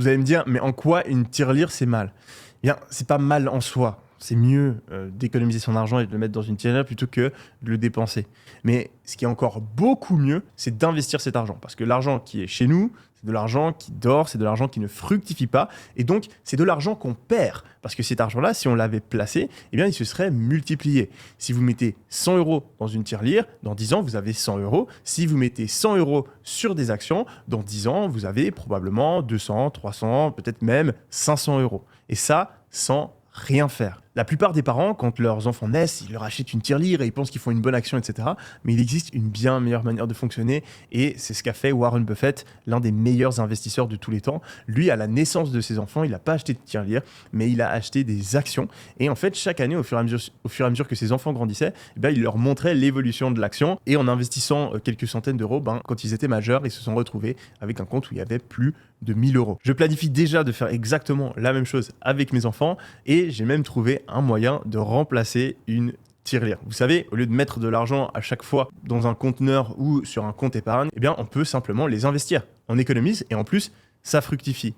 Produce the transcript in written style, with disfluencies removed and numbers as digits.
Vous allez me dire, mais en quoi une tirelire, c'est mal? Eh bien, c'est pas mal en soi. C'est mieux d'économiser son argent et de le mettre dans une tirelire plutôt que de le dépenser. Mais ce qui est encore beaucoup mieux, c'est d'investir cet argent. Parce que l'argent qui est chez nous, c'est de l'argent qui dort, c'est de l'argent qui ne fructifie pas. Et donc, c'est de l'argent qu'on perd. Parce que cet argent-là, si on l'avait placé, eh bien, il se serait multiplié. Si vous mettez 100 euros dans une tirelire, dans 10 ans, vous avez 100 euros. Si vous mettez 100 euros sur des actions, dans 10 ans, vous avez probablement 200, 300, peut-être même 500 euros. Et ça, sans rien faire. La plupart des parents, quand leurs enfants naissent, ils leur achètent une tirelire et ils pensent qu'ils font une bonne action, etc. Mais il existe une bien meilleure manière de fonctionner et c'est ce qu'a fait Warren Buffett, l'un des meilleurs investisseurs de tous les temps. Lui, à la naissance de ses enfants, il n'a pas acheté de tirelire, mais il a acheté des actions. Et en fait, chaque année, au fur et à mesure que ses enfants grandissaient, eh bien, il leur montrait l'évolution de l'action. Et en investissant quelques centaines d'euros, quand ils étaient majeurs, ils se sont retrouvés avec un compte où il y avait plus de 1000 euros. Je planifie déjà de faire exactement la même chose avec mes enfants et j'ai même trouvé un moyen de remplacer une tirelire. Vous savez, au lieu de mettre de l'argent à chaque fois dans un conteneur ou sur un compte épargne, eh bien, on peut simplement les investir. On économise et en plus, ça fructifie.